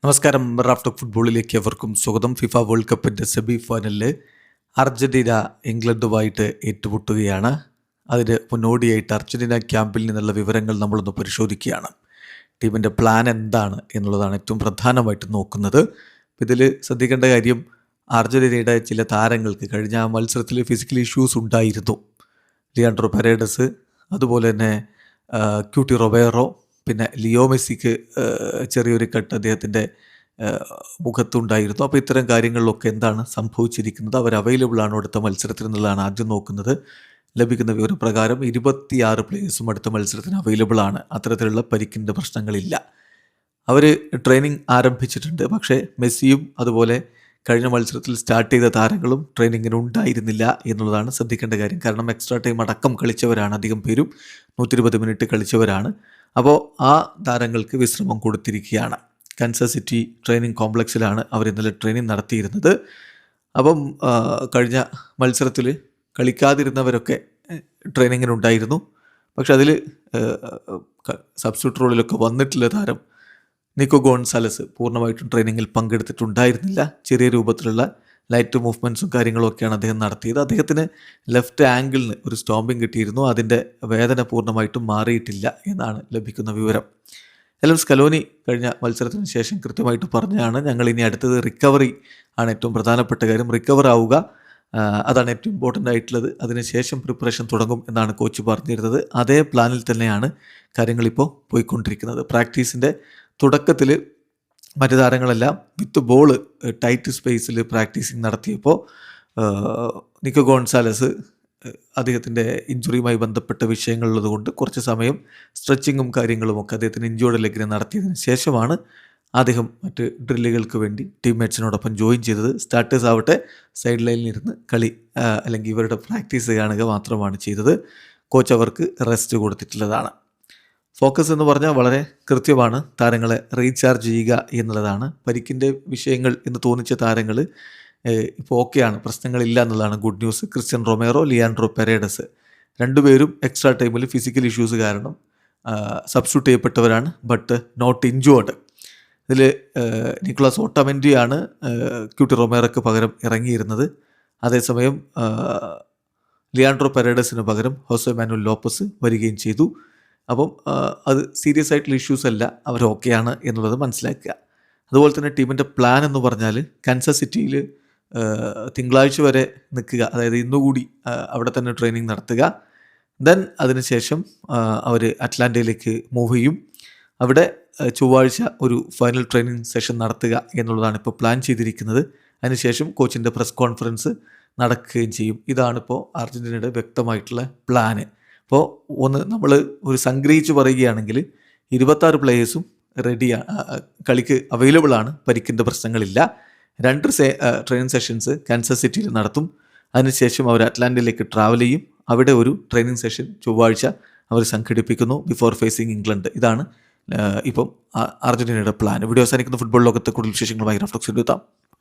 നമസ്കാരം. Raf talk ഫുട്ബോളിലേക്ക് എവർക്കും സ്വാഗതം. ഫിഫ വേൾഡ് കപ്പിൻ്റെ സെമി ഫൈനലിൽ അർജൻറ്റീന ഇംഗ്ലണ്ടുമായിട്ട് ഏറ്റുമുട്ടുകയാണ്. അതിന് മുന്നോടിയായിട്ട് അർജൻറ്റീന ക്യാമ്പിൽ നിന്നുള്ള വിവരങ്ങൾ നമ്മളൊന്ന് പരിശോധിക്കുകയാണ്. ടീമിൻ്റെ പ്ലാൻ എന്താണ് എന്നുള്ളതാണ് ഏറ്റവും പ്രധാനമായിട്ട് നോക്കുന്നത്. ഇതിൽ ശ്രദ്ധിക്കേണ്ട കാര്യം, അർജൻറ്റീനയുടെ ചില താരങ്ങൾക്ക് കഴിഞ്ഞ മത്സരത്തിൽ ഫിസിക്കൽ ഇഷ്യൂസ് ഉണ്ടായിരുന്നു. ലിയാൻഡ്രോ പെരേഡസ്, അതുപോലെ തന്നെ ക്യൂട്ടി റൊബേറോ, പിന്നെ ലിയോ മെസ്സിക്ക് ചെറിയൊരു കട്ട് അദ്ദേഹത്തിൻ്റെ മുഖത്തുണ്ടായിരുന്നു. അപ്പോൾ ഇത്തരം കാര്യങ്ങളിലൊക്കെ എന്താണ് സംഭവിച്ചിരിക്കുന്നത്, അവർ അവൈലബിൾ ആണോ അടുത്ത മത്സരത്തിൽ എന്നുള്ളതാണ് ആദ്യം നോക്കുന്നത്. ലഭിക്കുന്ന വിവരപ്രകാരം 26 പ്ലേയേഴ്സും അടുത്ത മത്സരത്തിന് അവൈലബിൾ ആണ്. അത്തരത്തിലുള്ള പരിക്കിൻ്റെ പ്രശ്നങ്ങളില്ല. അവർ ട്രെയിനിങ് ആരംഭിച്ചിട്ടുണ്ട്. പക്ഷേ മെസ്സിയും അതുപോലെ കഴിഞ്ഞ മത്സരത്തിൽ സ്റ്റാർട്ട് ചെയ്ത താരങ്ങളും ട്രെയിനിങ്ങിന് ഉണ്ടായിരുന്നില്ല എന്നുള്ളതാണ് ശ്രദ്ധിക്കേണ്ട കാര്യം. കാരണം എക്സ്ട്രാ ടൈം അടക്കം കളിച്ചവരാണ്, അധികം പേരും 120 മിനിറ്റ് കളിച്ചവരാണ്. അപ്പോൾ ആ താരങ്ങൾക്ക് വിശ്രമം കൊടുത്തിരിക്കുകയാണ്. കാൻസസ് സിറ്റി ട്രെയിനിങ് കോംപ്ലക്സിലാണ് അവർ ഇന്നലെ ട്രെയിനിങ് നടത്തിയിരുന്നത്. അപ്പം കഴിഞ്ഞ മത്സരത്തിൽ കളിക്കാതിരുന്നവരൊക്കെ ട്രെയിനിങ്ങിനുണ്ടായിരുന്നു. പക്ഷെ അതിൽ സബ്സ്റ്റിറ്റ്യൂട്ട് റോളിലൊക്കെ വന്നിട്ടുള്ള താരം നിക്കോ ഗോൺസാലസ് പൂർണ്ണമായിട്ടും ട്രെയിനിങ്ങിൽ പങ്കെടുത്തിട്ടുണ്ടായിരുന്നില്ല. ചെറിയ രൂപത്തിലുള്ള ലൈറ്റ് മൂവ്മെൻറ്റ്സും കാര്യങ്ങളൊക്കെയാണ് അദ്ദേഹം നടത്തിയത്. അദ്ദേഹത്തിന് ലെഫ്റ്റ് ആംഗിളിന് ഒരു സ്റ്റോമ്പിങ് കിട്ടിയിരുന്നു. അതിൻ്റെ വേദന പൂർണ്ണമായിട്ടും മാറിയിട്ടില്ല എന്നാണ് ലഭിക്കുന്ന വിവരം. എല്ലാം സ്കലോനി കഴിഞ്ഞ മത്സരത്തിന് ശേഷം കൃത്യമായിട്ട് പറഞ്ഞാണ്, ഞങ്ങൾ ഇനി അടുത്തത് റിക്കവറി ആണ് ഏറ്റവും പ്രധാനപ്പെട്ട കാര്യം. റിക്കവർ ആവുക, അതാണ് ഏറ്റവും ഇമ്പോർട്ടൻ്റ് ആയിട്ടുള്ളത്. അതിനുശേഷം പ്രിപ്പറേഷൻ തുടങ്ങും എന്നാണ് കോച്ച് പറഞ്ഞിരുന്നത്. അതേ പ്ലാനിൽ തന്നെയാണ് കാര്യങ്ങളിപ്പോൾ പോയിക്കൊണ്ടിരിക്കുന്നത്. പ്രാക്ടീസിൻ്റെ തുടക്കത്തിൽ മറ്റു താരങ്ങളെല്ലാം വിത്ത് ബോൾ ടൈറ്റ് സ്പേസിൽ പ്രാക്ടീസിങ് നടത്തിയപ്പോൾ നിക്കോ ഗോൺസാലസ് അദ്ദേഹത്തിൻ്റെ ഇഞ്ചുറിയുമായി ബന്ധപ്പെട്ട വിഷയങ്ങളുള്ളത് കൊണ്ട് കുറച്ച് സമയം സ്ട്രെച്ചിങ്ങും കാര്യങ്ങളുമൊക്കെ അദ്ദേഹത്തിന് ഇഞ്ചുറി ലെഗിന് നടത്തിയതിന് ശേഷമാണ് അദ്ദേഹം മറ്റ് ഡ്രില്ലുകൾക്ക് വേണ്ടി ടീംമേറ്റ്സിനോടൊപ്പം ജോയിൻ ചെയ്തത്. സ്റ്റാർട്ടേഴ്സ് ആവട്ടെ സൈഡ് ലൈനിൽ ഇരുന്ന് കളി അല്ലെങ്കിൽ ഇവരുടെ പ്രാക്ടീസ് കാണുക മാത്രമാണ് ചെയ്തത്. കോച്ച് അവർക്ക് റെസ്റ്റ് കൊടുത്തിട്ടുള്ളതാണ്. ഫോക്കസ് എന്ന് പറഞ്ഞാൽ വളരെ കൃത്യമാണ്. താരങ്ങളെ റീചാർജ് ചെയ്യുക എന്നുള്ളതാണ്. പരിക്കിൻ്റെ വിഷയങ്ങൾ എന്ന് തോന്നിച്ച താരങ്ങൾ ഇപ്പോൾ ഓക്കെയാണ്, പ്രശ്നങ്ങളില്ല എന്നുള്ളതാണ് good news. Cristian Romero, Leandro Paredes രണ്ടുപേരും എക്സ്ട്രാ ടൈമിൽ ഫിസിക്കൽ ഇഷ്യൂസ് കാരണം സബ്സ്റ്റിറ്റ്യൂട്ട് ചെയ്യപ്പെട്ടവരാണ്, ബട്ട് നോട്ട് ഇഞ്ചുവേർഡ്. ഇതിൽ നിക്കോളാസ് ഓട്ടമെൻഡിയാണ് ക്യൂട്ടി റൊമേറോയ്ക്ക് പകരം ഇറങ്ങിയിരുന്നത്. അതേസമയം ലിയാൻഡ്രോ പെരേഡസിന് പകരം ഹോസെ മാനുവൽ ലോപ്പസ് വരികയും ചെയ്തു. അപ്പം അത് സീരിയസ് ആയിട്ടുള്ള ഇഷ്യൂസ് അല്ല, അവർ ഓക്കെയാണ് എന്നുള്ളത് മനസ്സിലാക്കുക. അതുപോലെ തന്നെ ടീമിൻ്റെ പ്ലാൻ എന്ന് പറഞ്ഞാൽ കാൻസസ് സിറ്റിയിൽ തിങ്കളാഴ്ച വരെ നിൽക്കുക, അതായത് ഇന്നുകൂടി അവിടെ തന്നെ ട്രെയിനിങ് നടത്തുക. ദെൻ അതിനുശേഷം അവർ അറ്റ്ലാന്റയിലേക്ക് മൂവ് ചെയ്യും. അവിടെ ചൊവ്വാഴ്ച ഒരു ഫൈനൽ ട്രെയിനിങ് സെഷൻ നടത്തുക എന്നുള്ളതാണ് ഇപ്പോൾ പ്ലാൻ ചെയ്തിരിക്കുന്നത്. അതിനുശേഷം കോച്ചിൻ്റെ പ്രസ് കോൺഫറൻസ് നടക്കുകയും ചെയ്യും. ഇതാണിപ്പോൾ അർജൻറ്റീനയുടെ വ്യക്തമായിട്ടുള്ള പ്ലാന്. അപ്പോൾ ഒന്ന് നമ്മൾ ഒരു സംഗ്രഹിച്ച് പറയുകയാണെങ്കിൽ 26 പ്ലേയേഴ്സും റെഡിയാണ്, കളിക്ക് അവൈലബിൾ ആണ്, പരിക്കിൻ്റെ പ്രശ്നങ്ങളില്ല. 2 ട്രെയിനിങ് സെഷൻസ് കാൻസസ് സിറ്റിയിൽ നടത്തും. അതിനുശേഷം അവർ അറ്റ്ലാന്റയിലേക്ക് ട്രാവൽ ചെയ്യും. അവിടെ ഒരു ട്രെയിനിങ് സെഷൻ ചൊവ്വാഴ്ച അവർ സംഘടിപ്പിക്കുന്നു ബിഫോർ ഫേസിങ് ഇംഗ്ലണ്ട്. ഇതാണ് ഇപ്പം അർജൻറ്റീനയുടെ പ്ലാൻ. വീഡിയോ അവസാനിക്കുന്ന ഫുട്ബോൾ ലോകത്തെ കൂടുതൽ വിശേഷങ്ങളുമായി റാഫ് ടോക്സിൽ എത്താം.